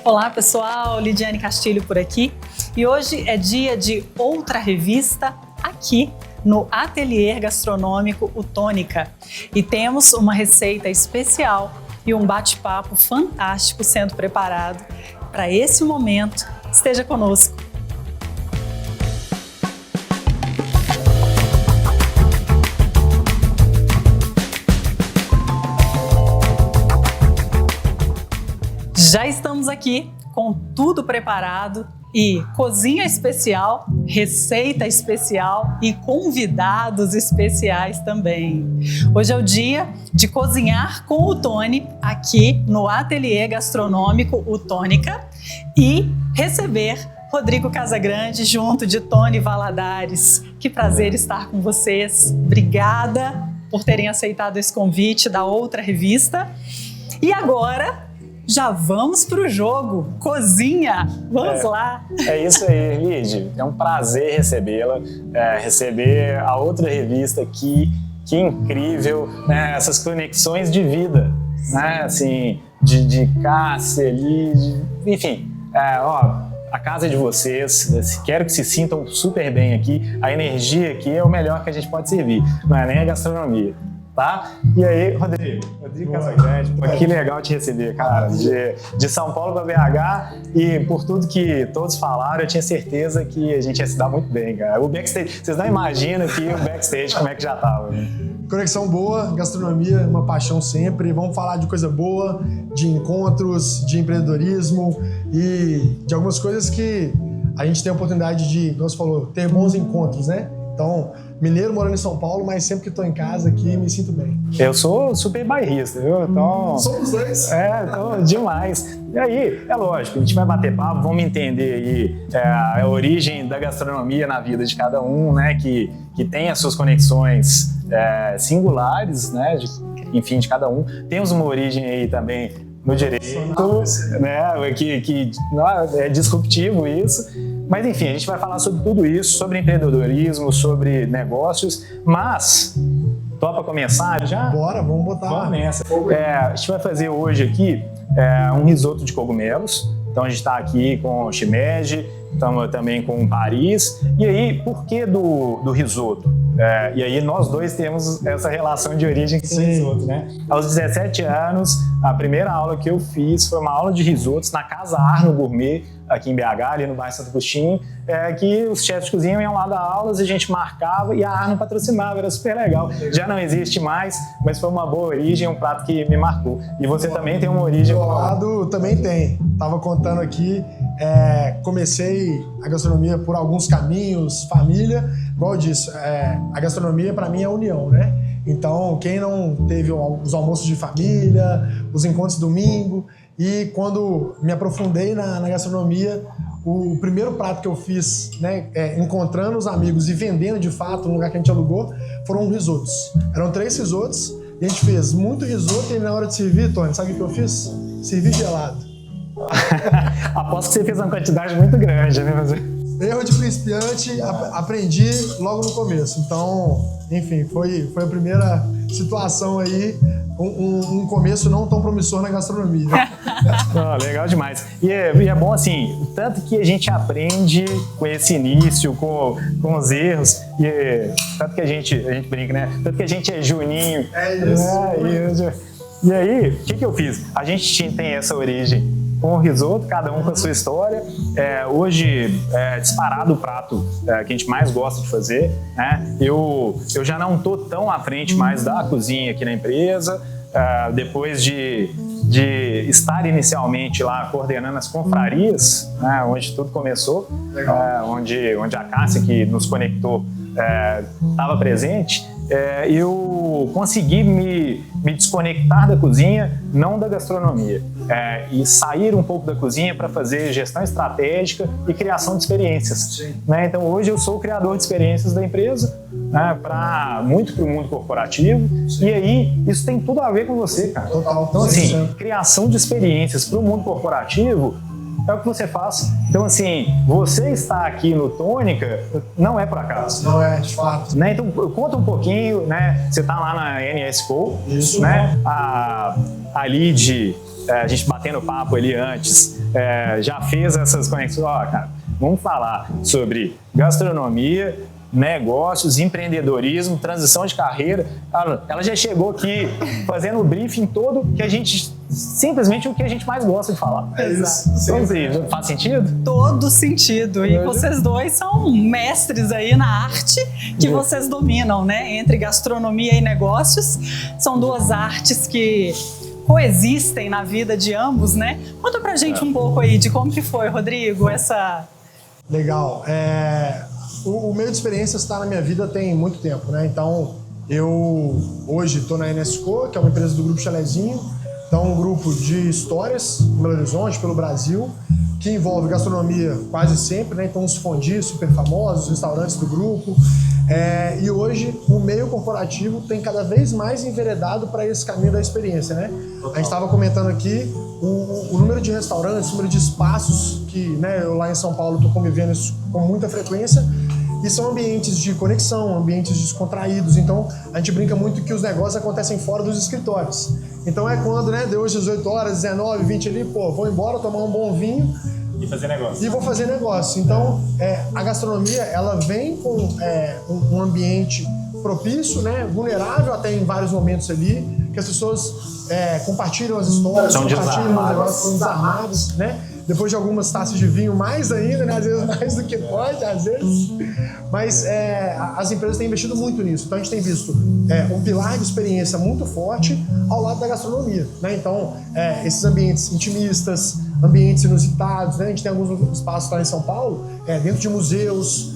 Olá pessoal, Lidiane Castilho por aqui e hoje é dia de outra revista aqui no Ateliê Gastronômico O Tônica e temos uma receita especial e um bate-papo fantástico sendo preparado para esse momento. Esteja conosco. Já estamos aqui com tudo preparado e cozinha especial, receita especial e convidados especiais também. Hoje é o dia de cozinhar com o Tony aqui no Ateliê Gastronômico O Tônica e receber Rodrigo Casagrande junto de Tony Valadares. Que prazer estar com vocês. Obrigada por terem aceitado esse convite da outra revista. E agora já vamos para o jogo, cozinha, vamos lá. É isso aí, Lid, é um prazer recebê-la, receber a outra revista aqui, que incrível, né? Essas conexões de vida, né? Assim, de Cássia, Lid, enfim, a casa é de vocês, quero que se sintam super bem aqui, a energia aqui é o melhor que a gente pode servir, não é nem a gastronomia. Tá? E aí, Rodrigo Casagrande, que legal te receber, cara, de São Paulo para BH e por tudo que todos falaram, eu tinha certeza que a gente ia se dar muito bem, cara. O backstage, vocês não imaginam que o backstage como é que já tava, né? Conexão boa, gastronomia, uma paixão sempre, vamos falar de coisa boa, de encontros, de empreendedorismo e de algumas coisas que a gente tem a oportunidade de, como você falou, ter bons encontros, né? Então, mineiro morando em São Paulo, mas sempre que estou em casa aqui, me sinto bem. Eu sou super bairrista, viu? Então, somos dois. Então, demais. E aí, é lógico, a gente vai bater papo, vamos entender aí a origem da gastronomia na vida de cada um, né? Que tem as suas conexões singulares, né? Enfim, de cada um. Temos uma origem aí também no direito, né? Que é disruptivo isso. Mas enfim, a gente vai falar sobre tudo isso, sobre empreendedorismo, sobre negócios, mas topa começar já? Bora, vamos botar. Vamos nessa. A gente vai fazer hoje aqui um risoto de cogumelos. Então a gente está aqui com o shimeji, estamos também com o Paris. E aí, por que do risoto? E aí nós dois temos essa relação de origem com o risoto, né? Aos 17 anos, a primeira aula que eu fiz foi uma aula de risotos na Casa Arno Gourmet, aqui em BH, ali no bairro Santo Agostinho, que os chefes de cozinha iam lá dar aulas e a gente marcava e a Arno patrocinava, era super legal. Já não existe mais, mas foi uma boa origem, um prato que me marcou. E você também tem uma origem? Do lado também tem. Tava contando aqui, comecei a gastronomia por alguns caminhos, família, igual eu disse, a gastronomia para mim é a união, né? Então, quem não teve os almoços de família, os encontros domingo, e quando me aprofundei na gastronomia, o primeiro prato que eu fiz, né, encontrando os amigos e vendendo de fato no lugar que a gente alugou, foram risotos. Eram 3 risotos, e a gente fez muito risoto e na hora de servir, Tony, sabe o que eu fiz? Servi gelado. Aposto que você fez uma quantidade muito grande, né? Erro de principiante, aprendi logo no começo. Então, enfim, foi a primeira situação aí, um começo não tão promissor na gastronomia. Legal demais. E é bom assim, o tanto que a gente aprende com esse início, com os erros, tanto que a gente brinca, né? Tanto que a gente é juninho. É isso. E aí, o que eu fiz? A gente tem essa origem com o risoto, cada um com a sua história. Hoje é disparado o prato que a gente mais gosta de fazer, né? Eu já não estou tão à frente mais da cozinha aqui na empresa, depois de estar inicialmente lá coordenando as confrarias, né, onde tudo começou, onde a Cássia, que nos conectou, estava presente. Eu consegui me desconectar da cozinha, não da gastronomia, e sair um pouco da cozinha para fazer gestão estratégica e criação de experiências, né? Então hoje eu sou o criador de experiências da empresa, né, muito para o mundo corporativo. E aí isso tem tudo a ver com você, cara. Então assim, criação de experiências para o mundo corporativo é o que você faz. Então, assim, você está aqui no Tônica não é por acaso. Não é, de fato. Né? Então, conta um pouquinho, né? Você está lá na NSCO, isso, né? A Lid a gente batendo papo ali antes, já fez essas conexões. Ó, cara, vamos falar sobre gastronomia, negócios, empreendedorismo, transição de carreira. Ela já chegou aqui fazendo o briefing todo que a gente, simplesmente o que a gente mais gosta de falar. É isso. Então, assim, faz sentido? Todo sentido. E vocês dois são mestres aí na arte que vocês dominam, né? Entre gastronomia e negócios. São duas artes que coexistem na vida de ambos, né? Conta pra gente um pouco aí de como que foi, Rodrigo, essa... Legal. O meio de experiências está na minha vida tem muito tempo, né? Então, eu hoje estou na Enesco, que é uma empresa do Grupo Chalezinho. Então, um grupo de histórias em Belo Horizonte, pelo Brasil, que envolve gastronomia quase sempre, né? Então, os fondis super famosos, os restaurantes do grupo. E hoje, o meio corporativo tem cada vez mais enveredado para esse caminho da experiência, né? A gente estava comentando aqui o número de restaurantes, o número de espaços que, né, eu lá em São Paulo estou convivendo isso com muita frequência. E são ambientes de conexão, ambientes descontraídos. Então, a gente brinca muito que os negócios acontecem fora dos escritórios. Então, é quando, né, deu hoje 18 horas, 19, 20 ali, vou embora tomar um bom vinho. E fazer negócio. E vou fazer negócio. Então, a gastronomia, ela vem com um ambiente propício, né, vulnerável até em vários momentos ali, que as pessoas compartilham as histórias, compartilham os negócios, são desarmados, né? Depois de algumas taças de vinho, mais ainda, né? Às vezes mais do que pode, às vezes. Mas as empresas têm investido muito nisso. Então a gente tem visto um pilar de experiência muito forte ao lado da gastronomia, né? Então, esses ambientes intimistas, ambientes inusitados, né? A gente tem alguns espaços lá em São Paulo, dentro de museus,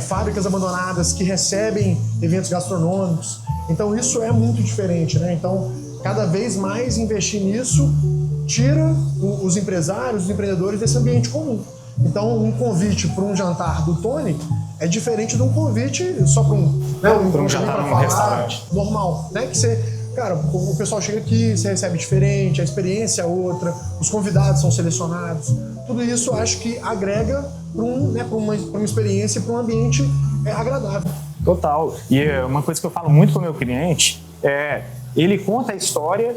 fábricas abandonadas que recebem eventos gastronômicos. Então isso é muito diferente, né? Então, cada vez mais investir nisso tira os empresários, os empreendedores desse ambiente comum. Então, um convite para um jantar do Tony é diferente de um convite só para um jantar num restaurante normal, né? Que você, cara, o pessoal chega aqui, você recebe diferente, a experiência é outra, os convidados são selecionados. Tudo isso eu acho que agrega para uma experiência, para um ambiente agradável. Total. E uma coisa que eu falo muito com o meu cliente ele conta a história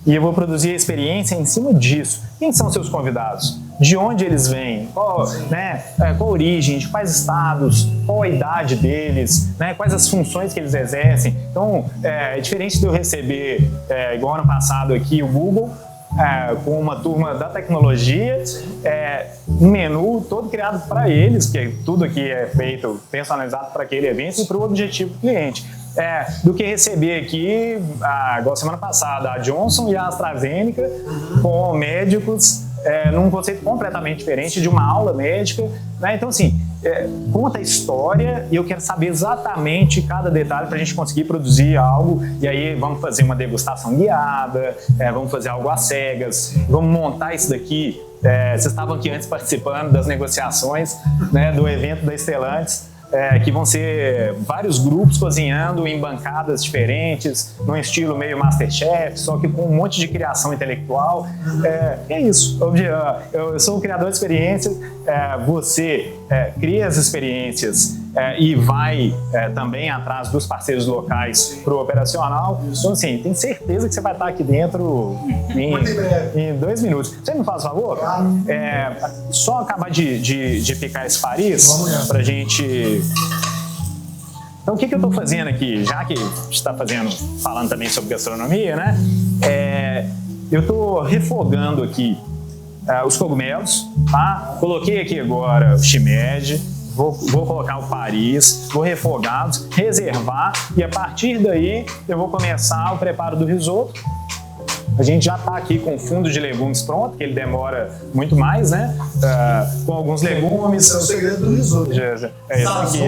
e eu vou produzir a experiência em cima disso. Quem são seus convidados? De onde eles vêm? Qual a origem? De quais estados? Qual a idade deles? Né? Quais as funções que eles exercem? Então, é diferente de eu receber, igual ano passado aqui, o Google, com uma turma da tecnologia, um menu todo criado para eles, porque tudo aqui é feito personalizado para aquele evento e para o objetivo do cliente. Do que receber aqui, igual semana passada, a Johnson e a AstraZeneca com médicos num conceito completamente diferente de uma aula médica, né? Então, assim, conta a história e eu quero saber exatamente cada detalhe para a gente conseguir produzir algo. E aí vamos fazer uma degustação guiada, vamos fazer algo às cegas, vamos montar isso daqui. Vocês estavam aqui antes participando das negociações, né, do evento da Stellantis. Que vão ser vários grupos cozinhando em bancadas diferentes, num estilo meio Masterchef, só que com um monte de criação intelectual. É isso. Eu sou um criador de experiências, você cria as experiências e vai também atrás dos parceiros locais para o operacional. Então, assim, tenho certeza que você vai estar aqui dentro em 2 minutos. Você me faz um favor? Só acabar de picar esse Paris para a gente... Então, o que eu estou fazendo aqui? Já que a gente está falando também sobre gastronomia, né? Eu estou refogando aqui os cogumelos, tá? Coloquei aqui agora o shimeji, vou colocar o Paris, vou refogá-los, reservar e a partir daí eu vou começar o preparo do risoto. A gente já está aqui com o fundo de legumes pronto, que ele demora muito mais, né? Com alguns legumes. Esse é o segredo do risoto. É isso aqui.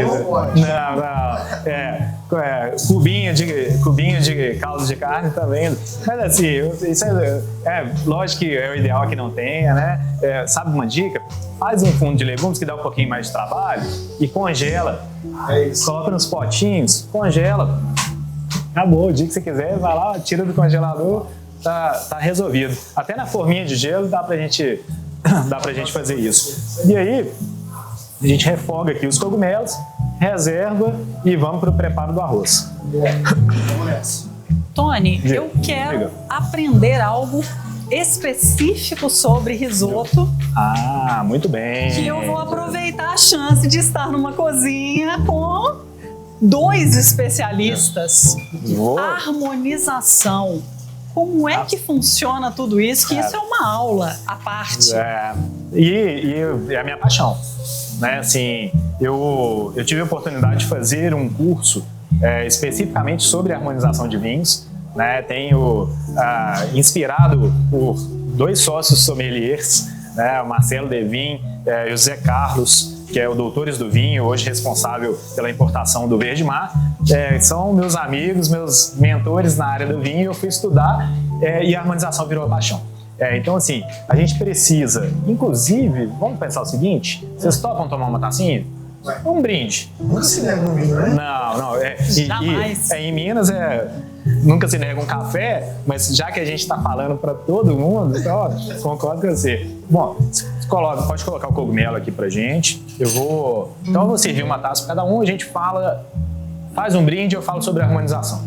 Cubinho de caldo de carne também. Mas assim, isso lógico que é o ideal que não tenha, né? Sabe uma dica? Faz um fundo de legumes que dá um pouquinho mais de trabalho e congela. Coloca nos potinhos, congela. Acabou, o dia que você quiser, vai lá, tira do congelador. Tá resolvido. Até na forminha de gelo dá pra gente fazer isso. E aí, a gente refoga aqui os cogumelos, reserva e vamos pro preparo do arroz. Vamos nessa. Tony, eu quero aprender algo específico sobre risoto. Ah, muito bem. Que eu vou aproveitar a chance de estar numa cozinha com 2 especialistas. Harmonização. Como é que funciona tudo isso? Que isso é uma aula à parte. E é a minha paixão, né? Assim, eu tive a oportunidade de fazer um curso especificamente sobre harmonização de vinhos, né? Tenho inspirado por 2 sócios sommeliers, né? O Marcelo Devin e o Zé Carlos, que é o Doutores do Vinho, hoje responsável pela importação do Verde Mar. São meus amigos, meus mentores na área do vinho. Eu fui estudar e a harmonização virou a paixão. Então, assim, a gente precisa, inclusive, vamos pensar o seguinte: vocês topam tomar uma tacinha? Um brinde. Nunca se nega um vinho, né? Não. Jamais. Em Minas nunca se nega um café, mas já que a gente está falando para todo mundo, então, concordo com você. Bom, pode colocar o cogumelo aqui pra gente. Então eu vou servir uma taça para cada um, a gente faz um brinde e eu falo sobre a harmonização.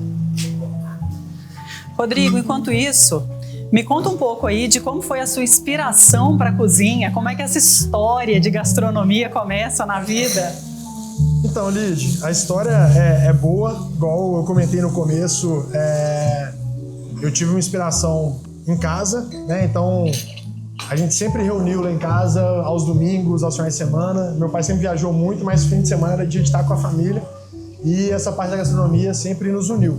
Rodrigo, enquanto isso, me conta um pouco aí de como foi a sua inspiração para a cozinha, como é que essa história de gastronomia começa na vida? Então, Lid, a história é boa, igual eu comentei no começo, eu tive uma inspiração em casa, né? Então a gente sempre reuniu lá em casa aos domingos, aos finais de semana. Meu pai sempre viajou muito, mas fim de semana era dia de estar com a família e essa parte da gastronomia sempre nos uniu.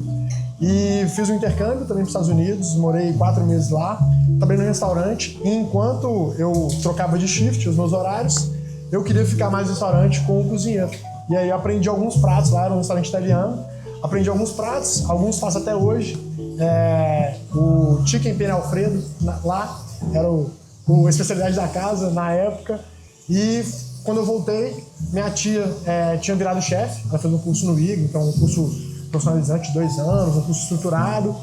E fiz um intercâmbio também para os Estados Unidos, morei 4 meses lá, trabalhei no restaurante e enquanto eu trocava de shift, os meus horários, eu queria ficar mais no restaurante com o cozinheiro. E aí eu aprendi alguns pratos lá, era um restaurante italiano, aprendi alguns pratos, alguns faço até hoje. O chicken penne Alfredo lá era a especialidade da casa na época. E quando eu voltei, minha tia tinha virado chefe, ela fez um curso no IGA, então um curso profissionalizante de 2 anos, um curso estruturado.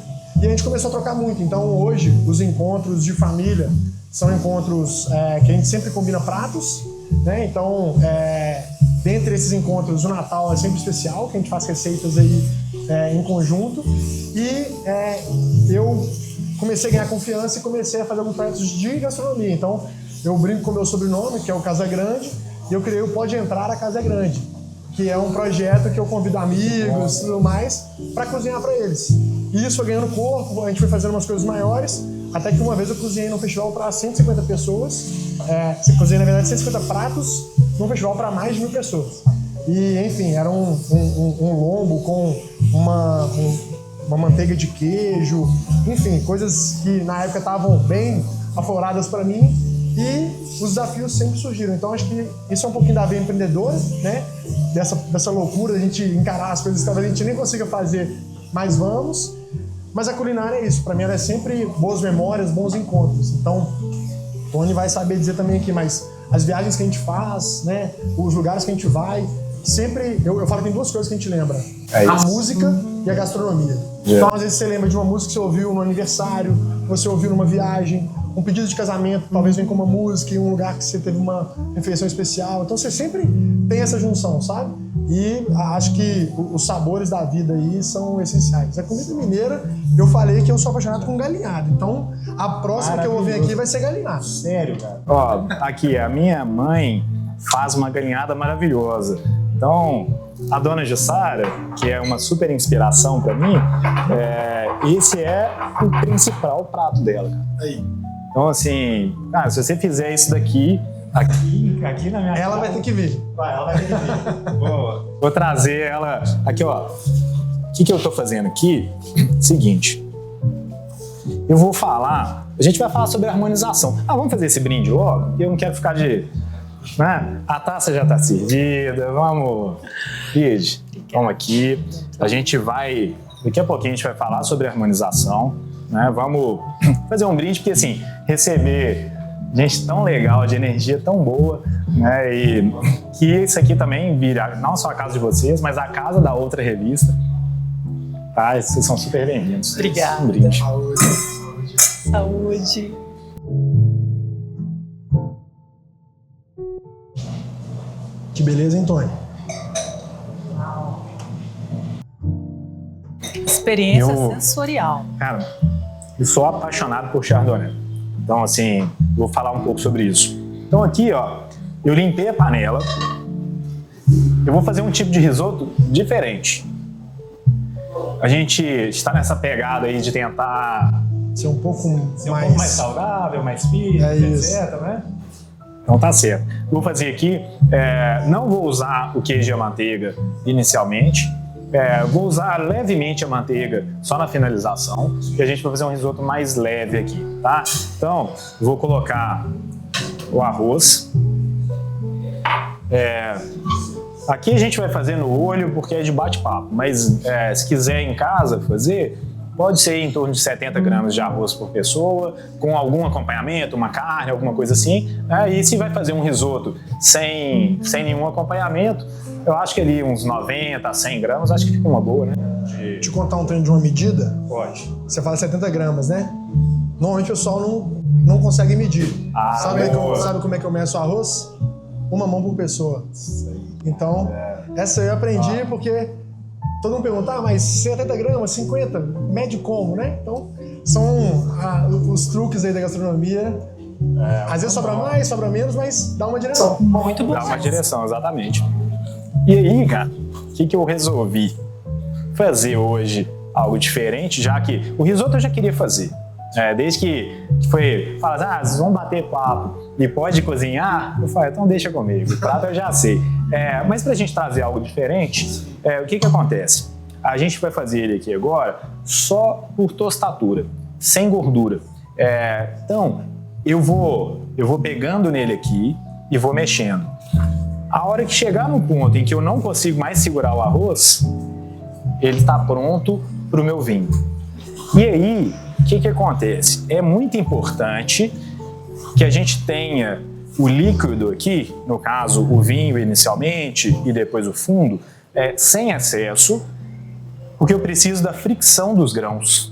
E a gente começou a trocar muito. Então hoje os encontros de família são encontros que a gente sempre combina pratos, né? Então dentre esses encontros o Natal é sempre especial, que a gente faz receitas aí em conjunto. E eu comecei a ganhar confiança e comecei a fazer alguns projetos de gastronomia. Então eu brinco com o meu sobrenome, que é o Casa Grande, e eu criei o Pode Entrar a Casa Grande, que é um projeto que eu convido amigos e tudo mais para cozinhar para eles. E isso foi ganhando corpo, a gente foi fazendo umas coisas maiores, até que uma vez eu cozinhei num festival para 150 pessoas. Cozinhei, na verdade, 150 pratos num festival para mais de 1.000 pessoas. E, enfim, era um lombo com uma manteiga de queijo, enfim, coisas que na época estavam bem afloradas para mim. E os desafios sempre surgiram. Então acho que isso é um pouquinho da veia empreendedora, né? Dessa loucura, a gente encarar as coisas que talvez a gente nem consiga fazer, mas vamos. Mas a culinária é isso, para mim ela é sempre boas memórias, bons encontros. Então, Tony vai saber dizer também aqui, mas as viagens que a gente faz, né? Os lugares que a gente vai, sempre, eu falo que tem 2 coisas que a gente lembra. A música e a gastronomia. Então às vezes você lembra de uma música que você ouviu no aniversário, você ouviu numa viagem, um pedido de casamento, talvez vem com uma música, em um lugar que você teve uma refeição especial. Então você sempre tem essa junção, sabe? E acho que os sabores da vida aí são essenciais. A comida mineira, eu falei que eu sou apaixonado com galinhado. Então a próxima que eu vou vir aqui vai ser galinhado. Sério, cara? Ó, aqui, a minha mãe faz uma galinhada maravilhosa. Então, a dona Jussara, que é uma super inspiração pra mim, esse é o principal prato dela, cara. Aí. Então, assim, se você fizer isso daqui na minha Ela vai ter que vir. Ela vai ter que vir. Vou trazer ela aqui, ó. O que eu tô fazendo aqui? Seguinte. Eu vou falar... A gente vai falar sobre harmonização. Vamos fazer esse brinde logo? Eu não quero ficar de... Né? A taça já tá servida. Vamos... Lid, vamos aqui. A gente vai... Daqui a pouquinho a gente vai falar sobre harmonização. Né? Vamos fazer um brinde, porque assim, receber gente tão legal, de energia tão boa, né? E que isso aqui também vira não só a casa de vocês, mas a casa da outra revista. Tá? Vocês são super bem-vindos. Obrigada. Um brinde. Saúde. Que beleza, hein, Tony? Experiência sensorial. Cara, eu sou apaixonado por Chardonnay. Então, assim, vou falar um pouco sobre isso. Então, aqui, ó, eu limpei a panela. Eu vou fazer um tipo de risoto diferente. A gente está nessa pegada aí de tentar ser um pouco mais saudável, mais fitness, etc, né? Então tá certo. Vou fazer aqui, não vou usar o queijo e a manteiga inicialmente. Vou usar levemente a manteiga só na finalização, e a gente vai fazer um risoto mais leve aqui, tá? Então, vou colocar o arroz. Aqui a gente vai fazer no olho porque é de bate-papo, mas se quiser em casa fazer, pode ser em torno de 70 gramas de arroz por pessoa, com algum acompanhamento, uma carne, alguma coisa assim. E se vai fazer um risoto sem nenhum acompanhamento, eu acho que ali uns 90 a 100 gramas, acho que fica uma boa, né? Te contar um treino de uma medida? Pode. Você fala 70 gramas, né? Normalmente o pessoal não consegue medir. Sabe como é que eu meço o arroz? Uma mão por pessoa. Então, essa eu aprendi porque todo mundo pergunta, mas 70 gramas, 50, mede como, né? Então, são os truques aí da gastronomia. Às vezes sobra mais, sobra menos, mas dá uma direção. Muito bom. Dá uma direção, exatamente. E aí, cara, o que eu resolvi? Fazer hoje algo diferente, já que o risoto eu já queria fazer. Desde que foi, fala vocês vão bater papo e pode cozinhar, eu falei, então deixa comigo, o prato eu já sei. Mas pra gente trazer algo diferente, o que acontece? A gente vai fazer ele aqui agora só por tostatura, sem gordura. Então, eu vou pegando nele aqui e vou mexendo. A hora que chegar no ponto em que eu não consigo mais segurar o arroz, ele está pronto para o meu vinho. E aí, o que acontece? É muito importante que a gente tenha o líquido aqui, no caso o vinho inicialmente e depois o fundo, sem excesso, porque eu preciso da fricção dos grãos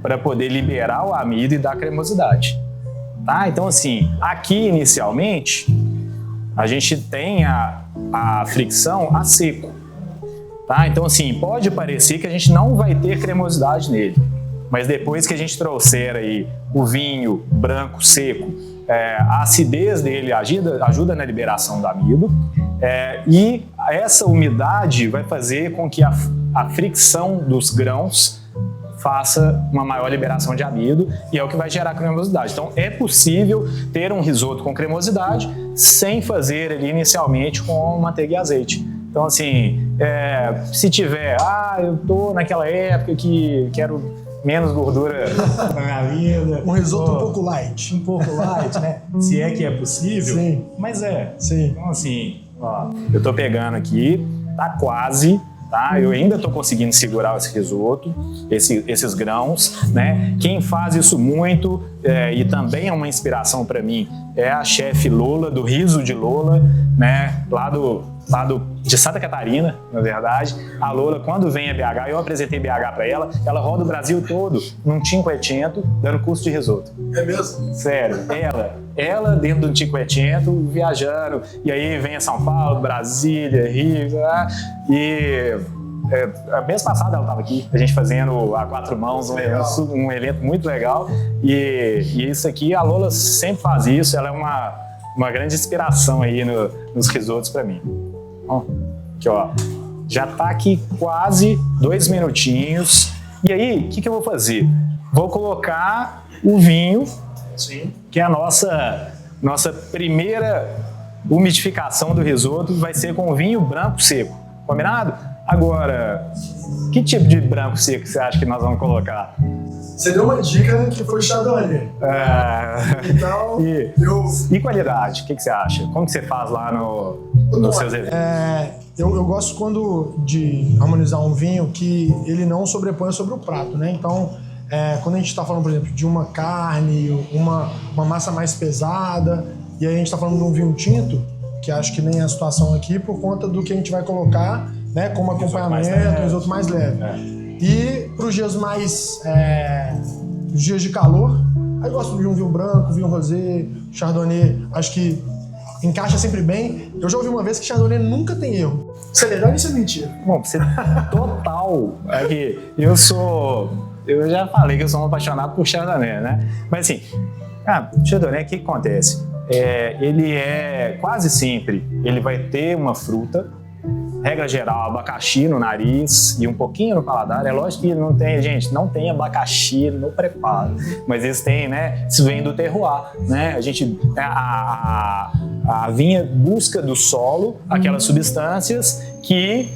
para poder liberar o amido e dar cremosidade. Tá? Então assim, aqui inicialmente a gente tem a fricção a seco. Tá? Então assim, pode parecer que a gente não vai ter cremosidade nele. Mas depois que a gente trouxer aí o vinho branco seco, a acidez dele ajuda na liberação do amido, e essa umidade vai fazer com que a fricção dos grãos faça uma maior liberação de amido e é o que vai gerar cremosidade. Então é possível ter um risoto com cremosidade sem fazer ali inicialmente com manteiga e azeite. Então assim, se tiver, eu tô naquela época que quero menos gordura na minha vida. Um risoto um pouco light. Um pouco light, né? Se é que é possível. Sim. Mas Sim. Então assim, eu tô pegando aqui, tá quase, tá? Eu ainda tô conseguindo segurar esse risoto, esses grãos, né? Quem faz isso muito, e também é uma inspiração para mim, é a chefe Lola, do Riso de Lola, né? Lá de Santa Catarina, na verdade. A Lola, quando vem a BH, eu apresentei BH para ela roda o Brasil todo num Cinquecento, dando curso de risoto. É mesmo? Sério, ela dentro do Cinquecento, viajando, e aí vem a São Paulo, Brasília, Rio, e a mês passada ela estava aqui, a gente fazendo a quatro mãos, um evento muito legal, e isso aqui, a Lola sempre faz isso, ela é uma grande inspiração aí nos risotos para mim. Aqui, ó, já tá aqui quase 2 minutinhos. E aí, o que eu vou fazer? Vou colocar o vinho, sim, que é a nossa primeira umidificação do risoto, vai ser com vinho branco seco. Combinado? Agora, que tipo de branco seco você acha que nós vamos colocar? Você deu uma dica que foi Chardonnay. Então, e qualidade? O que você acha? Como que você faz lá nos seus eventos? Eu gosto de harmonizar um vinho que ele não sobrepõe sobre o prato, né? Então, quando a gente está falando, por exemplo, de uma carne, uma massa mais pesada, e aí a gente está falando de um vinho tinto, que acho que nem é a situação aqui, por conta do que a gente vai colocar, né, como acompanhamento, os outros mais leves. E para os dias mais os dias de calor, aí eu gosto de um vinho branco, vinho rosé, chardonnay, acho que encaixa sempre bem. Eu já ouvi uma vez que chardonnay nunca tem erro. Isso é verdade ou isso é mentira? Bom, você total. Eu sou eu já falei que eu sou um apaixonado por Chardonnay, né? Mas assim, Chardonnay, o que acontece? Ele quase sempre, ele vai ter uma fruta, regra geral, abacaxi no nariz e um pouquinho no paladar. É lógico que não tem abacaxi no preparo, mas eles têm, né? Isso vem do terroir, né? A vinha busca do solo aquelas substâncias que,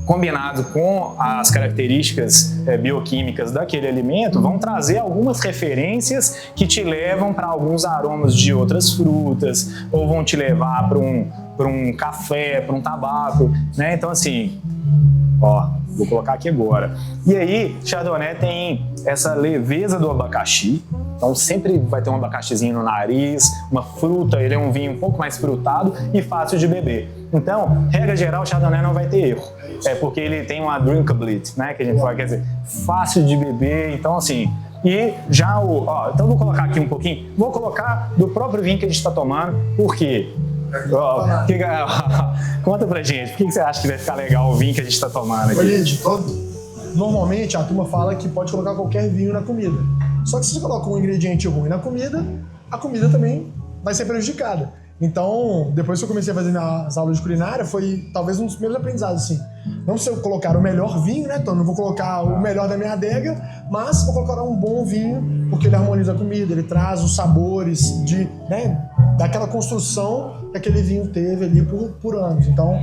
combinado com as características bioquímicas daquele alimento, vão trazer algumas referências que te levam para alguns aromas de outras frutas, ou vão te levar para um café, para um tabaco, né? Então, assim, vou colocar aqui agora. E aí, Chardonnay tem essa leveza do abacaxi, então sempre vai ter um abacaxizinho no nariz, uma fruta, ele é um vinho um pouco mais frutado e fácil de beber. Então, regra geral, o Chardonnay não vai ter erro, porque ele tem uma drinkability, né, que a gente fala, quer dizer, fácil de beber, então assim, e já então vou colocar aqui um pouquinho, vou colocar do próprio vinho que a gente está tomando, por quê? Conta pra gente, por que você acha que vai ficar legal o vinho que a gente está tomando aqui? Gente, normalmente a turma fala que pode colocar qualquer vinho na comida. Só que se você coloca um ingrediente ruim na comida, a comida também vai ser prejudicada. Então, depois que eu comecei a fazer as aulas de culinária, foi talvez um dos primeiros aprendizados, assim. Não se eu colocar o melhor vinho, né? Então, não vou colocar o melhor da minha adega, mas vou colocar um bom vinho, porque ele harmoniza a comida, ele traz os sabores daquela construção que aquele vinho teve ali por anos. Então,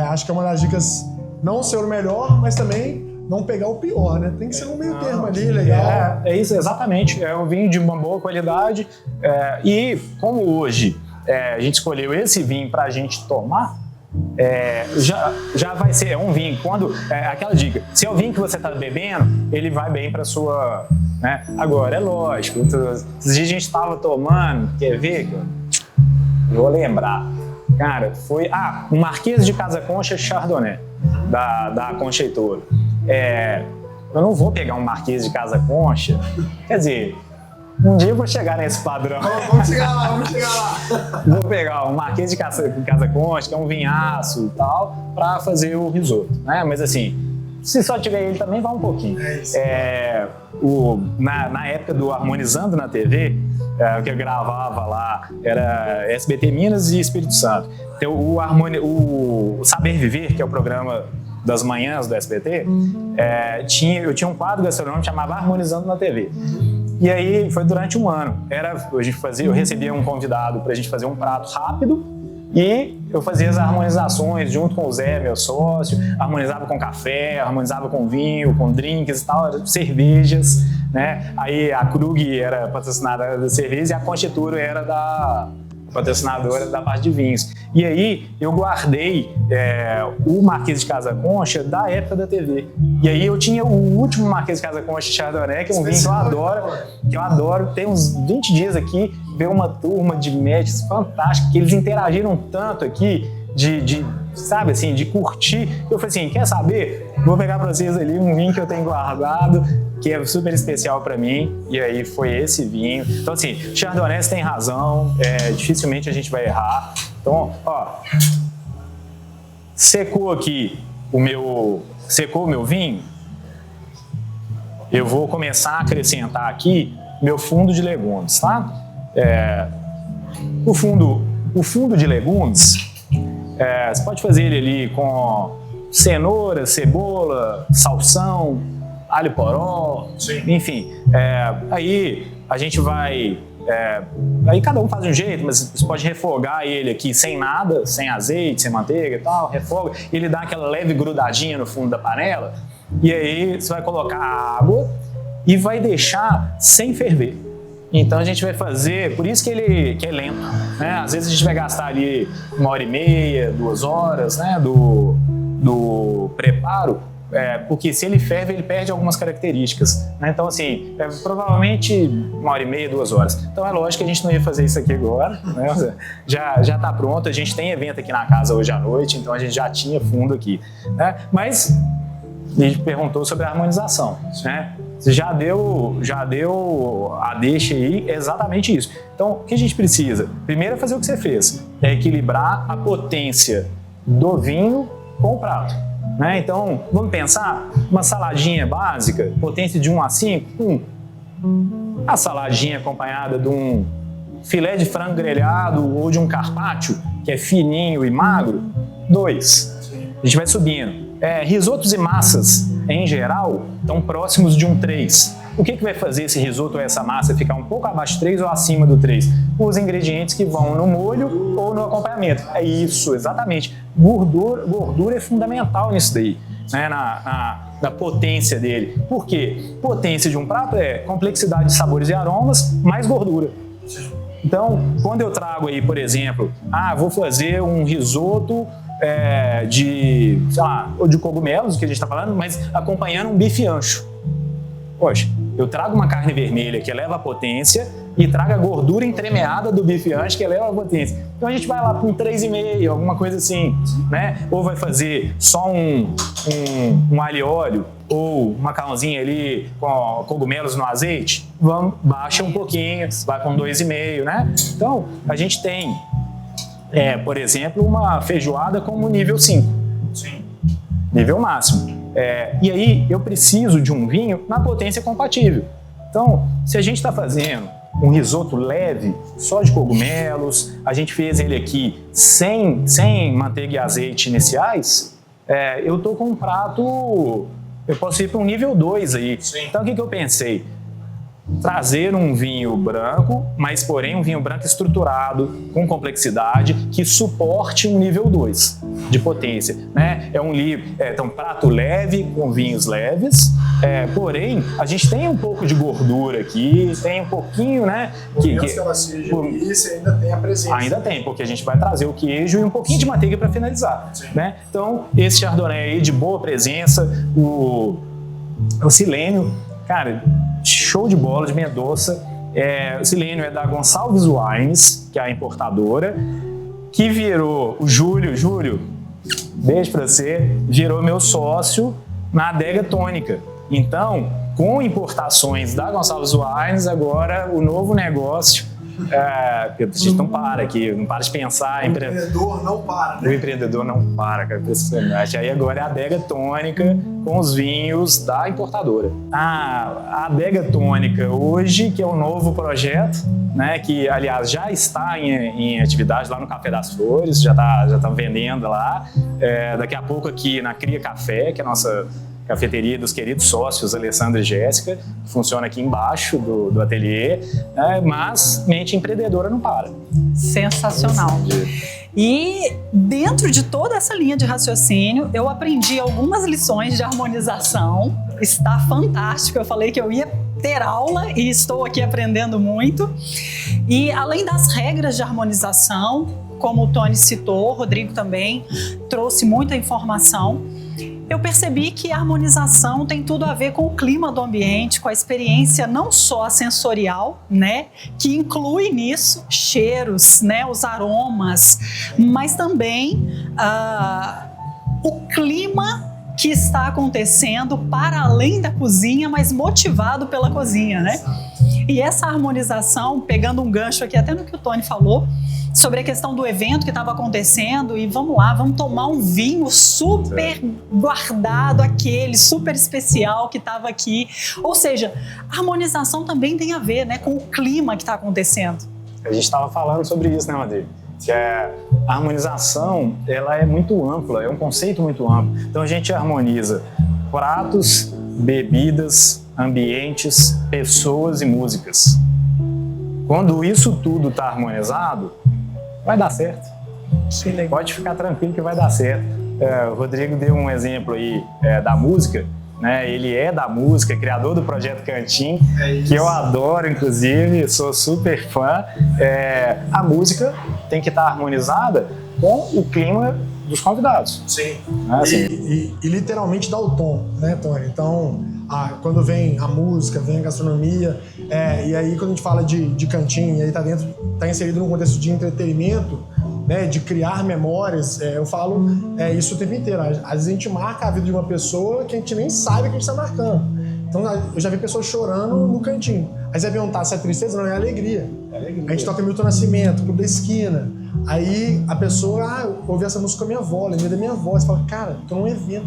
acho que é uma das dicas, não ser o melhor, mas também não pegar o pior, né? Tem que ser um meio termo ali, legal. É isso, exatamente. É um vinho de uma boa qualidade. E como hoje a gente escolheu esse vinho para a gente tomar, já vai ser um vinho, aquela dica, se é o vinho que você está bebendo, ele vai bem para sua, né? Agora, é lógico, esses dias a gente estava tomando, quer ver? Vou lembrar, cara, foi um Marquês de Casa Concha Chardonnay, da Concha Heitor. Eu não vou pegar um Marquês de Casa Concha, quer dizer, um dia eu vou chegar nesse padrão. Vamos chegar lá. Vou pegar um Marquês de Casa Concha, que é um vinhaço e tal, para fazer o risoto, né? Mas assim, se só tiver ele também, vai um pouquinho. Na época do Harmonizando na TV, o que eu gravava lá era SBT Minas e Espírito Santo. Então, o Saber Viver, que é o programa das manhãs do SBT, eu tinha um quadro gastronômico que chamava Harmonizando na TV. E aí foi durante um ano. Eu recebia um convidado para a gente fazer um prato rápido e eu fazia as harmonizações junto com o Zé, meu sócio, harmonizava com café, harmonizava com vinho, com drinks e tal, cervejas, né? Aí a Krug era patrocinada da cerveja e a Conchetura era patrocinadora da parte de vinhos. E aí eu guardei o Marquês de Casa Concha da época da TV. E aí eu tinha o último Marquês de Casa Concha Chardonnay, que é um vinho que eu adoro. Tem uns 20 dias aqui, veio uma turma de médicos fantástica, que eles interagiram tanto aqui, sabe assim, de curtir. Eu falei assim, quer saber? Vou pegar pra vocês ali um vinho que eu tenho guardado, que é super especial para mim, e aí foi esse vinho. Então assim, Chardonnay, você tem razão, dificilmente a gente vai errar. Então, secou o meu vinho, eu vou começar a acrescentar aqui meu fundo de legumes, tá? O fundo de legumes, você pode fazer ele ali com cenoura, cebola, salsão, alho poró, enfim. Aí a gente vai... aí cada um faz de um jeito, mas você pode refogar ele aqui sem nada, sem azeite, sem manteiga e tal, refoga, ele dá aquela leve grudadinha no fundo da panela, e aí você vai colocar a água e vai deixar sem ferver. Então a gente vai fazer, por isso que ele é lento, né? Às vezes a gente vai gastar ali 1h30, 2 horas, né, do preparo, porque se ele ferve, ele perde algumas características, né? Então assim, provavelmente 1h30, 2 horas. Então é lógico que a gente não ia fazer isso aqui agora, né? Já está pronto, a gente tem evento aqui na casa hoje à noite, então a gente já tinha fundo aqui, né? Mas a gente perguntou sobre a harmonização, né? Já deu a deixa aí, exatamente isso. Então, o que a gente precisa? Primeiro é fazer o que você fez, é equilibrar a potência do vinho com o prato. né? Então, vamos pensar, uma saladinha básica, potência de 1 a 5, a saladinha acompanhada de um filé de frango grelhado ou de um carpaccio, que é fininho e magro, 2. A gente vai subindo. Risotos e massas, em geral, estão próximos de um 3. O que vai fazer esse risoto ou essa massa ficar um pouco abaixo de 3 ou acima do 3? Os ingredientes que vão no molho ou no acompanhamento. É isso, exatamente. Gordura é fundamental nisso daí, né? Na potência dele. Por quê? Potência de um prato é complexidade de sabores e aromas mais gordura. Então, quando eu trago aí, por exemplo, vou fazer um risoto de, sei lá, ou de cogumelos, que a gente está falando, mas acompanhando um bife ancho. Poxa, eu trago uma carne vermelha que eleva a potência e trago a gordura entremeada do bife ancho que eleva a potência. Então a gente vai lá para um 3,5, alguma coisa assim, né? Ou vai fazer só um alho e óleo ou um macarrãozinho ali com cogumelos no azeite. Baixa um pouquinho, vai com 2,5, né? Então a gente tem, por exemplo, uma feijoada como nível 5. Sim. Nível máximo. E aí eu preciso de um vinho na potência compatível. Então, se a gente está fazendo um risoto leve, só de cogumelos, a gente fez ele aqui sem manteiga e azeite iniciais, eu estou com um prato, eu posso ir para um nível 2 aí. Sim. Então o que eu pensei? Trazer um vinho branco, mas porém um vinho branco estruturado, com complexidade, que suporte um nível 2 de potência, né? Então, prato leve, com vinhos leves, porém, a gente tem um pouco de gordura aqui, tem um pouquinho, né? Que ela seja isso, ainda tem a presença. Ainda tem, porque a gente vai trazer o queijo e um pouquinho de manteiga para finalizar, né? Então, esse Chardonnay aí de boa presença, o Silênio, cara, show de bola de Mendoza. O Silênio é da Gonçalves Wines, que é a importadora, que virou o Júlio, beijo pra você, virou meu sócio na Adega Tônica. Então, com importações da Gonçalves Wines, agora o novo negócio, a gente não para aqui, não para de pensar. O empreendedor não para, né? O empreendedor não para, cara, impressionante. Aí agora é a Adega Tônica com os vinhos da importadora. A Adega Tônica hoje, que é um novo projeto, né, que aliás já está em atividade lá no Café das Flores, já tá vendendo lá. Daqui a pouco aqui na Cria Café, que é a nossa cafeteria dos queridos sócios Alessandro e Jéssica, que funciona aqui embaixo do ateliê, mas mente empreendedora não para. Sensacional. E dentro de toda essa linha de raciocínio, eu aprendi algumas lições de harmonização. Está fantástico, eu falei que eu ia ter aula e estou aqui aprendendo muito. E além das regras de harmonização, como o Tony citou, o Rodrigo também trouxe muita informação, eu percebi que a harmonização tem tudo a ver com o clima do ambiente, com a experiência não só sensorial, né, que inclui nisso cheiros, né, os aromas, mas também o clima que está acontecendo para além da cozinha, mas motivado pela cozinha, né? E essa harmonização, pegando um gancho aqui até no que o Tony falou, sobre a questão do evento que estava acontecendo, e vamos lá, vamos tomar um vinho super guardado, aquele super especial que estava aqui. Ou seja, a harmonização também tem a ver, né, com o clima que está acontecendo. A gente estava falando sobre isso, né, Rodrigo? Que a harmonização, ela é muito ampla, é um conceito muito amplo. Então a gente harmoniza pratos, bebidas, ambientes, pessoas e músicas. Quando isso tudo está harmonizado, vai dar certo. Pode ficar tranquilo que vai dar certo. O Rodrigo deu um exemplo aí da música, né? Ele é da música, criador do Projeto Cantim, que eu adoro, inclusive, sou super fã. A música tem que estar harmonizada com o clima dos convidados. Sim. Assim. E literalmente dá o tom, né, Tony? Então, quando vem a música, vem a gastronomia, e aí quando a gente fala de cantinho, e aí tá inserido num contexto de entretenimento, né, de criar memórias, eu falo isso o tempo inteiro. Às vezes a gente marca a vida de uma pessoa que a gente nem sabe que a gente está marcando. Então eu já vi pessoas chorando no cantinho. Aí você vai perguntar se é tristeza, não, é alegria. A gente toca Milton Nascimento, Clube da Esquina. Aí a pessoa, eu ouvi essa música com a minha avó, lembrei da minha avó. Você fala, cara, tô num evento.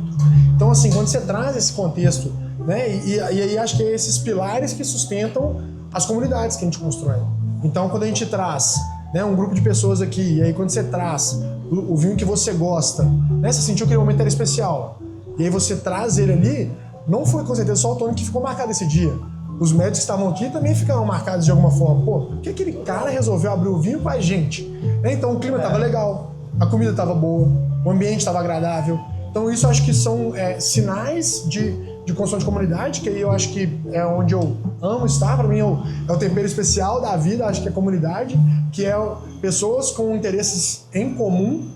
Então, assim, quando você traz esse contexto, né? E aí acho que é esses pilares que sustentam as comunidades que a gente constrói. Então, quando a gente traz, né, um grupo de pessoas aqui, e aí quando você traz o vinho que você gosta, né? Você sentiu que aquele momento era especial. E aí você traz ele ali, não foi com certeza só o Tony que ficou marcado esse dia. Os médicos que estavam aqui também ficaram marcados de alguma forma. Pô, por que aquele cara resolveu abrir o vinho com a gente? Né? Então o clima estava legal, a comida estava boa, o ambiente estava agradável. Então isso eu acho que são sinais de construção de comunidade, que aí eu acho que é onde eu amo estar. Para mim é o tempero especial da vida, acho que é comunidade, que é pessoas com interesses em comum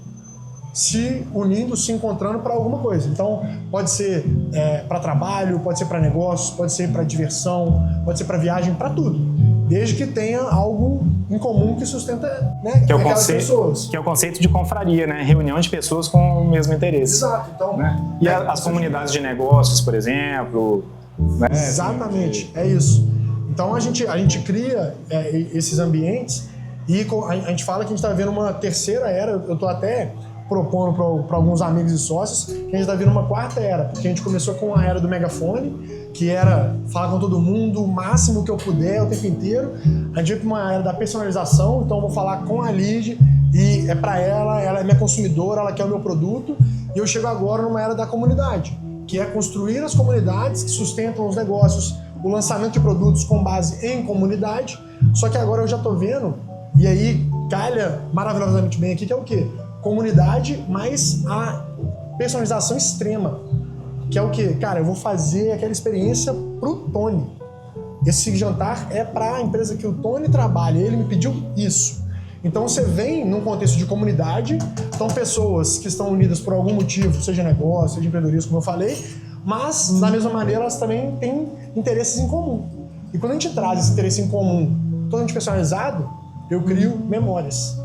se unindo, se encontrando para alguma coisa. Então, pode ser para trabalho, pode ser para negócios, pode ser para diversão, pode ser para viagem, para tudo. Desde que tenha algo em comum que sustenta, né, que é aquelas pessoas. Que é o conceito de confraria, né? Reunião de pessoas com o mesmo interesse. Exato. Então, né? E as comunidades de negócios, por exemplo. Né? Exatamente, é isso. Então, a gente cria esses ambientes e a gente fala que a gente está vendo uma terceira era. Eu estou até propondo para alguns amigos e sócios que a gente está vendo uma quarta era, porque a gente começou com a era do megafone, que era falar com todo mundo o máximo que eu puder o tempo inteiro. A gente veio para uma era da personalização, então eu vou falar com a Lid e é para ela é minha consumidora, ela quer o meu produto, e eu chego agora numa era da comunidade, que é construir as comunidades que sustentam os negócios, o lançamento de produtos com base em comunidade. Só que agora eu já estou vendo, e aí calha maravilhosamente bem aqui, que é o quê? Comunidade mais a personalização extrema, que é o quê? Cara, eu vou fazer aquela experiência pro Tony. Esse jantar é para a empresa que o Tony trabalha, ele me pediu isso. Então você vem num contexto de comunidade, então pessoas que estão unidas por algum motivo, seja negócio, seja empreendedorismo, como eu falei, mas da mesma maneira elas também têm interesses em comum. E quando a gente traz esse interesse em comum totalmente personalizado, eu crio memórias.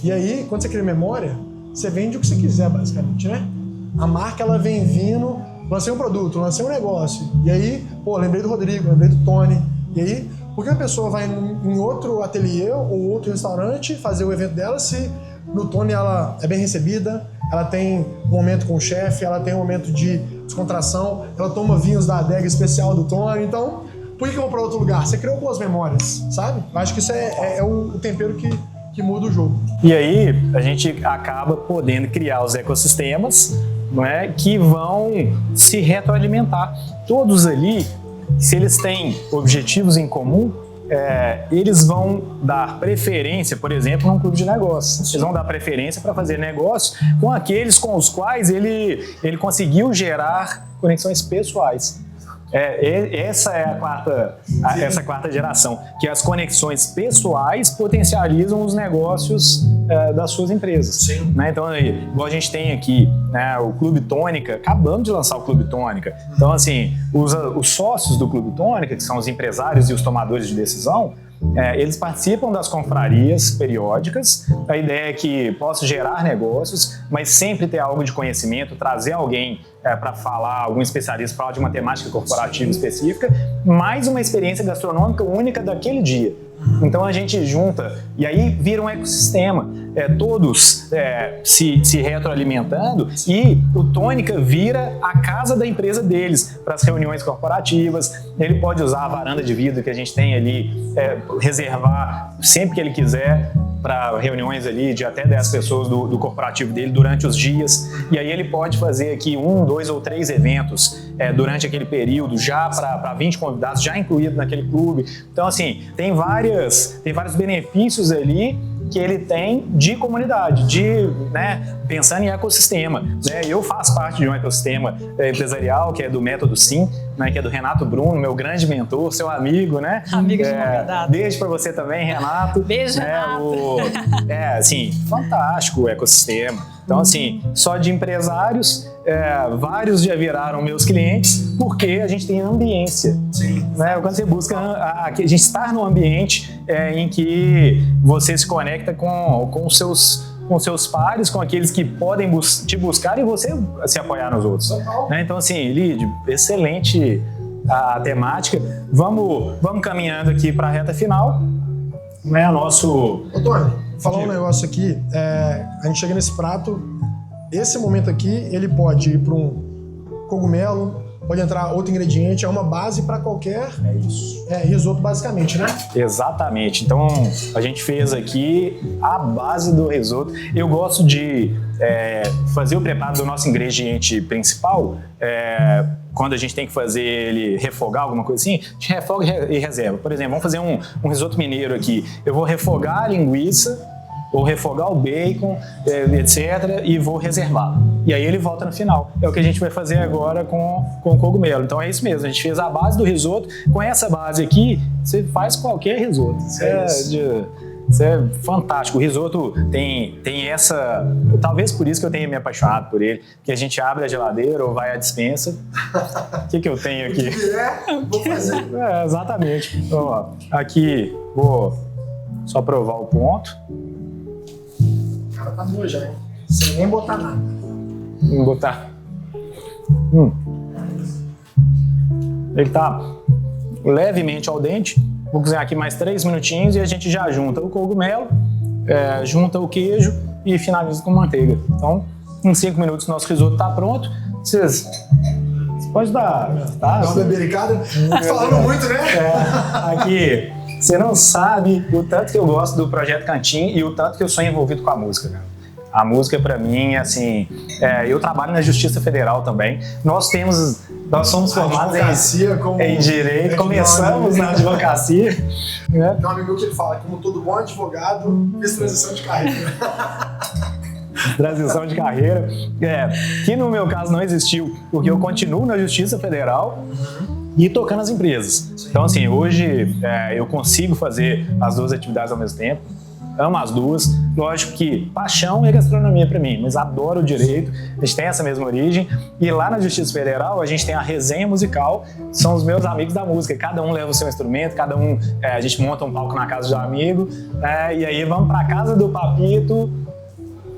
E aí, quando você cria memória, você vende o que você quiser, basicamente, né? A marca, ela vem vindo, lancei um produto, lancei um negócio, e aí, lembrei do Rodrigo, lembrei do Tony, e aí, por que a pessoa vai em outro ateliê ou outro restaurante fazer o evento dela se no Tony ela é bem recebida, ela tem um momento com o chefe, ela tem um momento de descontração, ela toma vinhos da adega especial do Tony, então, por que eu vou para outro lugar? Você criou boas memórias, sabe? Eu acho que isso é o tempero que muda o jogo. E aí a gente acaba podendo criar os ecossistemas, não é, que vão se retroalimentar. Todos ali, se eles têm objetivos em comum, eles vão dar preferência, por exemplo, num clube de negócios. Eles vão dar preferência para fazer negócio com aqueles com os quais ele conseguiu gerar conexões pessoais. Essa é essa quarta geração, que as conexões pessoais potencializam os negócios das suas empresas. Sim. Né? Então, igual a gente tem aqui, né, o Clube Tônica, acabamos de lançar o Clube Tônica. Então, assim, os sócios do Clube Tônica, que são os empresários e os tomadores de decisão, eles participam das confrarias periódicas. A ideia é que possa gerar negócios, mas sempre ter algo de conhecimento, trazer alguém para falar, algum especialista falar de uma temática corporativa específica, mais uma experiência gastronômica única daquele dia. Então a gente junta e aí vira um ecossistema, todos se retroalimentando, e o Tônica vira a casa da empresa deles para as reuniões corporativas. Ele pode usar a varanda de vidro que a gente tem ali, reservar sempre que ele quiser para reuniões ali de até 10 pessoas do corporativo dele durante os dias, e aí ele pode fazer aqui 1, 2 ou 3 eventos durante aquele período, já para 20 convidados, já incluído naquele clube. Então, assim, tem vários benefícios ali que ele tem de comunidade, pensando em ecossistema. Né? Eu faço parte de um ecossistema empresarial que é do Método Sim, né, que é do Renato Bruno, meu grande mentor, seu amigo, né? Amigo de longa data. Beijo pra você também, Renato. Beijo, Renato. Assim, fantástico o ecossistema. Então, assim, só de empresários, vários já viraram meus clientes, porque a gente tem ambiência. Sim. Né? Quando você busca a gente estar num ambiente em que você se conecta com os seus pares, com aqueles que podem te buscar e você se apoiar nos outros. Né? Então, assim, Lid, excelente a temática. Vamos caminhando aqui para a reta final. Ô, Tony, falar um negócio aqui. A gente chega nesse prato, esse momento aqui, ele pode ir para um cogumelo, pode entrar outro ingrediente, é uma base para qualquer risoto, basicamente, né? Exatamente. Então, a gente fez aqui a base do risoto. Eu gosto de fazer o preparo do nosso ingrediente principal. Quando a gente tem que fazer ele refogar, alguma coisa assim, a gente refoga e reserva. Por exemplo, vamos fazer um risoto mineiro aqui. Eu vou refogar a linguiça, vou refogar o bacon, etc. e vou reservar. E aí ele volta no final. É o que a gente vai fazer agora com o cogumelo. Então é isso mesmo, a gente fez a base do risoto. Com essa base aqui, você faz qualquer risoto. Isso é fantástico. O risoto tem essa... Talvez por isso que eu tenha me apaixonado por ele. Que a gente abre a geladeira ou vai à despensa. O que eu tenho aqui? Vou fazer. Exatamente. Então, ó, aqui, vou só provar o ponto. O cara tá boa já, hein? Sem nem botar nada. Vou botar. Ele tá levemente al dente. Vou cozinhar aqui mais 3 minutinhos e a gente já junta o cogumelo, junta o queijo e finaliza com manteiga. Então, em 5 minutos nosso risoto tá pronto. Vocês podem dar... Tá? Dá uma bebericada. Falando muito, né? Aqui, você não sabe o tanto que eu gosto do Projeto Cantim e o tanto que eu sou envolvido com a música, cara. A música, para mim, assim... eu trabalho na Justiça Federal também. Nós somos formados em Direito, começamos na advocacia. Né? Tem um amigo que ele fala, como todo bom advogado, fez transição de carreira. Transição de carreira. Que no meu caso não existiu, porque eu continuo na Justiça Federal e tocando as empresas. Então, assim, hoje eu consigo fazer as duas atividades ao mesmo tempo. Amo as duas. Lógico que paixão é gastronomia para mim, mas adoro o direito. A gente tem essa mesma origem. E lá na Justiça Federal a gente tem a resenha musical. São os meus amigos da música. Cada um leva o seu instrumento, cada um... a gente monta um palco na casa de um amigo. E aí vamos para casa do Papito,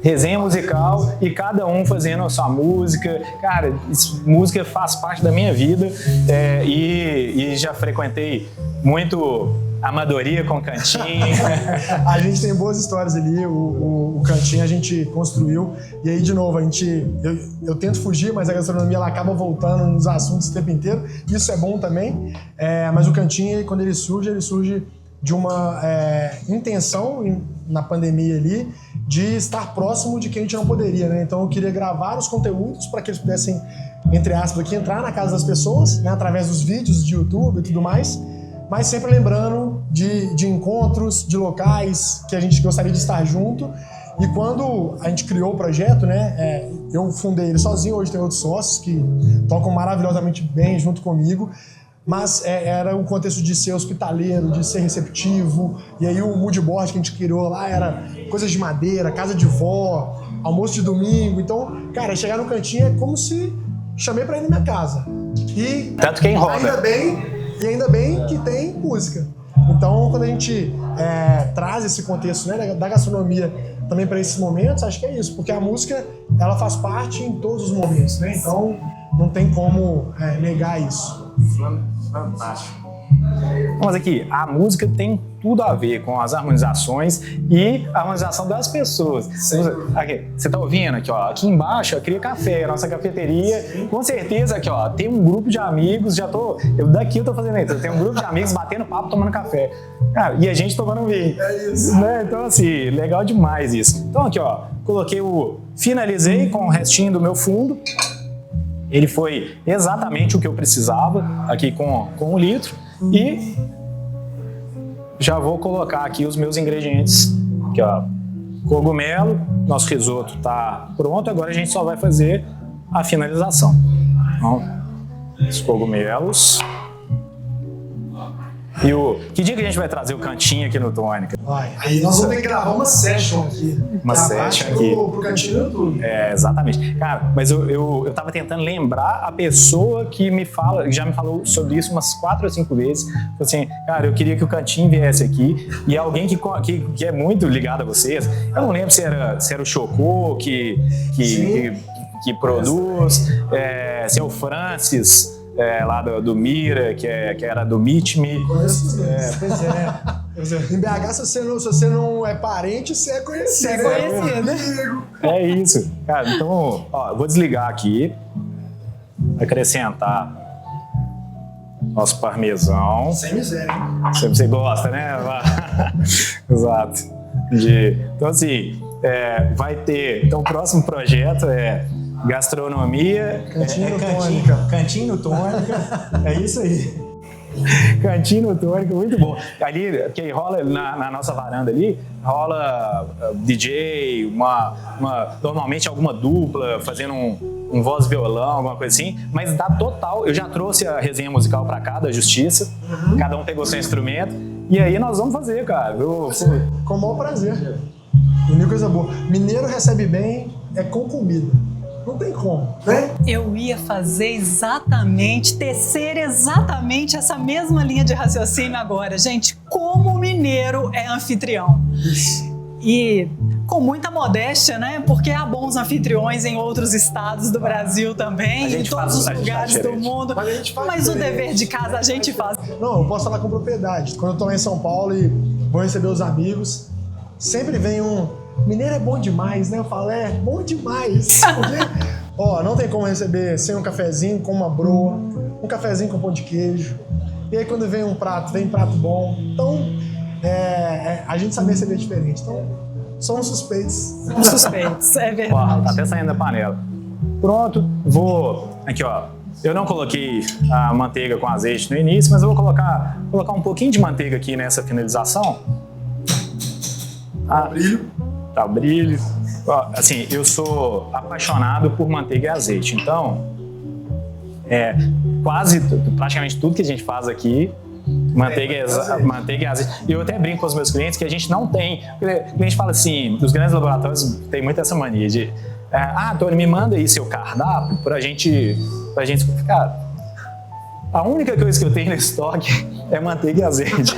resenha musical e cada um fazendo a sua música. Cara, música faz parte da minha vida. E já frequentei muito... amadoria com Cantim. A gente tem boas histórias ali, o Cantim a gente construiu, e aí de novo, eu tento fugir, mas a gastronomia ela acaba voltando nos assuntos o tempo inteiro, isso é bom também, mas o Cantim, quando ele surge de uma intenção na pandemia ali, de estar próximo de quem a gente não poderia, né? Então eu queria gravar os conteúdos para que eles pudessem, entre aspas, aqui, entrar na casa das pessoas, né? Através dos vídeos de YouTube e tudo mais, mas sempre lembrando de encontros, de locais que a gente gostaria de estar junto. E quando a gente criou o projeto, né, eu fundei ele sozinho, hoje tem outros sócios que tocam maravilhosamente bem junto comigo, mas era o contexto de ser hospitaleiro, de ser receptivo, e aí o mood board que a gente criou lá era coisas de madeira, casa de vó, almoço de domingo. Então, cara, chegar no Cantinho é como se chamei pra ir na minha casa. E tanto quem roda. Ainda bem que tem música. Então, quando a gente traz esse contexto, né, da gastronomia também para esses momentos, acho que é isso, porque a música ela faz parte em todos os momentos, né? Então, não tem como negar isso. Fantástico. Mas aqui, a música tem tudo a ver com as harmonizações e a harmonização das pessoas. Aqui, você tá ouvindo aqui, ó? Aqui embaixo, ó, Cria Café, a nossa cafeteria. Sim. Com certeza aqui, ó, tem um grupo de amigos, daqui eu tô fazendo isso, tem um grupo de amigos batendo papo, tomando café. Cara, e a gente tomando vinho. É isso. Né? Então, assim, legal demais isso. Então, aqui, ó, finalizei com o restinho do meu fundo. Ele foi exatamente o que eu precisava aqui com 1 litro. E já vou colocar aqui os meus ingredientes. Aqui, ó, cogumelo, nosso risoto tá pronto, agora a gente só vai fazer a finalização. Então, os cogumelos. E que dia que a gente vai trazer o Cantinho aqui no Tônica? Aí nós vamos ter que gravar uma session aqui. Uma session aqui. Pro Cantinho no YouTube. Exatamente. Cara, mas eu tava tentando lembrar a pessoa que já me falou sobre isso umas 4 ou 5 vezes. Assim, cara, eu queria que o Cantinho viesse aqui. E alguém que é muito ligado a vocês, eu não lembro se era o Chocô que produz, se é o Francis, lá do Mira, que era do Meet Me. Conheço, pois é. Em BH, se você não é parente, você é conhecido. Você é conhecido. É isso. Cara, então, ó, eu vou desligar aqui. Acrescentar nosso parmesão. Sem miséria. Você gosta, né? Exato. Então, assim, vai ter... Então, o próximo projeto é gastronomia... Cantinho Tônica. Cantinho Tônica. É isso aí. Cantinho Tônica, muito bom. Ali, que rola na nossa varanda ali, rola DJ, normalmente alguma dupla, fazendo um voz e violão, alguma coisa assim, mas dá total. Eu já trouxe a resenha musical pra cá, da Justiça, cada um pegou seu instrumento, e aí nós vamos fazer, cara. Com o maior prazer. Única coisa boa. Mineiro recebe bem é com comida. Não tem como, né? Eu ia tecer exatamente essa mesma linha de raciocínio agora. Gente, como o mineiro é anfitrião. E com muita modéstia, né? Porque há bons anfitriões em outros estados do Brasil também, em todos os lugares do mundo. Mas o dever de casa a gente faz. Não, eu posso falar com propriedade. Quando eu tô lá em São Paulo e vou receber os amigos, sempre vem mineiro é bom demais, né? Eu falo, bom demais. Porque, não tem como receber sem um cafezinho com uma broa, um cafezinho com pão de queijo. E aí quando vem prato bom. Então, a gente sabe receber diferente. Então, somos suspeitos. É verdade. Ó, tá até saindo da panela. Pronto, aqui, ó. Eu não coloquei a manteiga com azeite no início, mas eu vou colocar um pouquinho de manteiga aqui nessa finalização. Tá o brilho. Assim, eu sou apaixonado por manteiga e azeite, então praticamente tudo que a gente faz aqui, manteiga e azeite. E eu até brinco com os meus clientes que a gente não tem. O cliente fala assim, os grandes laboratórios têm muito essa mania de Tony, me manda aí seu cardápio pra gente ficar. A única coisa que eu tenho no estoque é manteiga e azeite.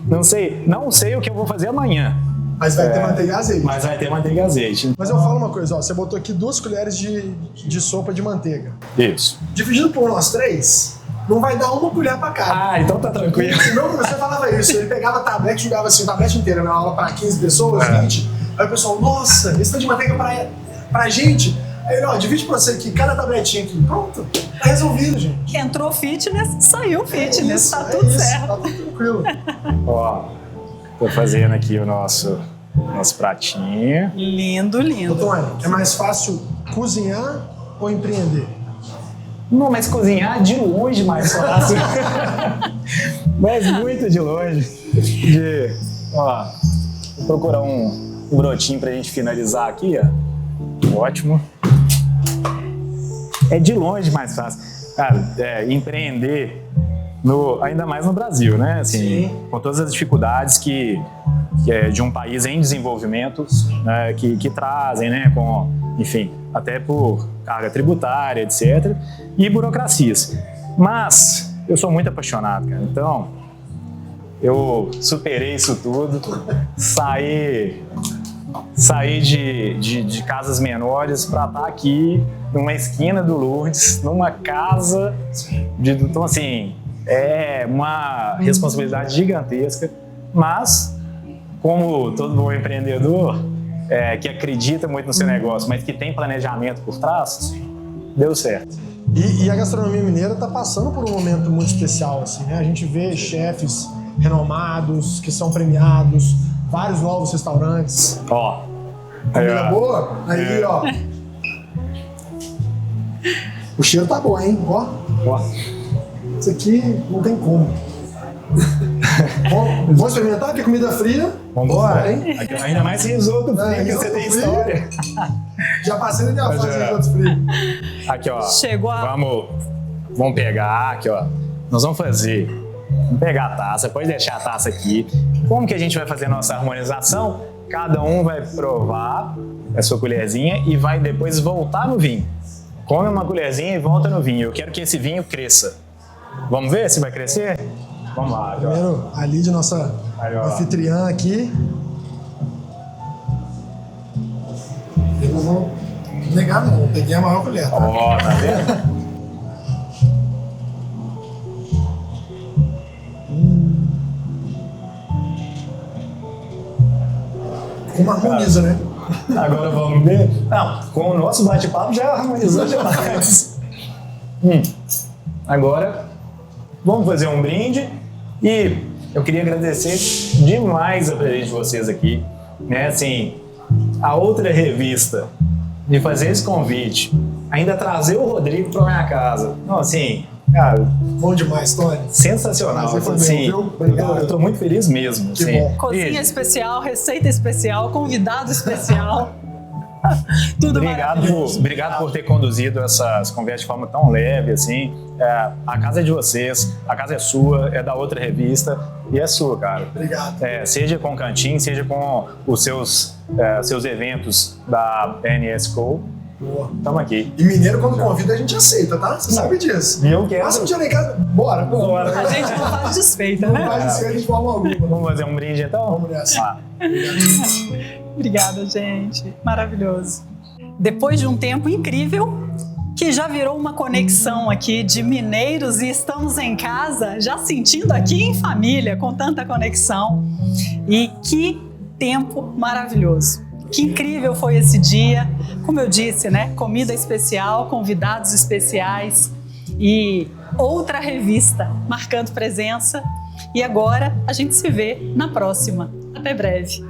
Não sei o que eu vou fazer amanhã. Mas vai ter manteiga e azeite. Mas vai ter manteiga e azeite. Mas eu falo uma coisa, você botou aqui 2 colheres de sopa de manteiga. Isso. Dividido por nós 3, não vai dar 1 colher pra cada. Então tá tranquilo. Senão você falava isso, ele pegava a tablete, jogava assim, a tablete inteira na aula pra 15 pessoas, 20. Aí o pessoal, nossa, esse tanto de manteiga pra gente. Aí ele, divide pra você aqui, cada tabletinha aqui. Pronto, tá resolvido, gente. Entrou fitness, saiu fitness, tá tudo certo. Tá tudo tranquilo. Tô fazendo aqui o nosso pratinho. Lindo, lindo. Tony, é mais fácil cozinhar ou empreender? Não, mas cozinhar de longe mais fácil. Mas muito de longe. Vou procurar um brotinho pra gente finalizar aqui, ó. Ótimo. É de longe mais fácil. Cara, empreender, ainda mais no Brasil, né? Assim, com todas as dificuldades que é de um país em desenvolvimento, né, que trazem, né? Enfim, até por carga tributária, etc. E burocracias. Mas eu sou muito apaixonado, cara. Então, eu superei isso tudo, saí de casas menores para estar aqui numa esquina do Lourdes, numa casa então assim, é uma responsabilidade gigantesca, mas como todo bom empreendedor que acredita muito no seu negócio, mas que tem planejamento por trás, deu certo. E a gastronomia mineira está passando por um momento muito especial, assim, né? A gente vê chefes renomados, que são premiados, vários novos restaurantes. Comida boa? Aí, ó. O cheiro tá bom, hein? Ó. Isso aqui não tem como. Vamos experimentar, que é comida fria. Vamos embora, hein? Ainda mais risoto frio, que você tem história. Já passei na minha fase de risoto frio. Aqui, ó. Chegou a... Vamos pegar, aqui, ó. Nós vamos pegar a taça, pode deixar a taça aqui. Como que a gente vai fazer a nossa harmonização? Cada um vai provar a sua colherzinha e vai depois voltar no vinho. Come uma colherzinha e volta no vinho. Eu quero que esse vinho cresça. Vamos ver se vai crescer? Vamos lá. Primeiro, a Lídia, nossa anfitriã aqui. Eu não vou negar, não. Eu peguei a maior colher. Tá vendo? Como harmoniza, né? Agora vamos ver. Não, com o nosso bate-papo já harmonizou demais. Agora, vamos fazer um brinde e eu queria agradecer demais a presença de vocês aqui, né? Assim, a outra revista, de fazer esse convite, ainda trazer o Rodrigo para minha casa. Então, assim, cara, Bom demais, Tony. sensacional. Prazer foi Assim, meu, viu? Obrigado. eu tô muito feliz mesmo. Que assim. bom. Cozinha E especial, receita especial, convidado especial. Tudo maravilhoso. obrigado por ter conduzido essas conversas de forma tão leve, assim. A casa é de vocês, a casa é sua, é da outra revista e é sua, cara. Obrigado. Seja com o Cantinho, seja com os seus eventos da NS Co. Boa. Estamos aqui. E mineiro, quando convida, a gente aceita, tá? Você sabe disso. E eu quero. Passa um dia lá em casa. Bora. Bora. A gente não faz desfeita, Não né? faz isso aí de forma alguma. Vamos fazer um brinde então? Vamos nessa. Ah, Obrigada, gente. Maravilhoso. Depois de um tempo incrível, que já virou uma conexão aqui de mineiros e estamos em casa, já sentindo aqui em família, com tanta conexão. E que tempo maravilhoso. Que incrível foi esse dia. Como eu disse, né? Comida especial, convidados especiais e outra revista marcando presença. E agora a gente se vê na próxima. Até breve.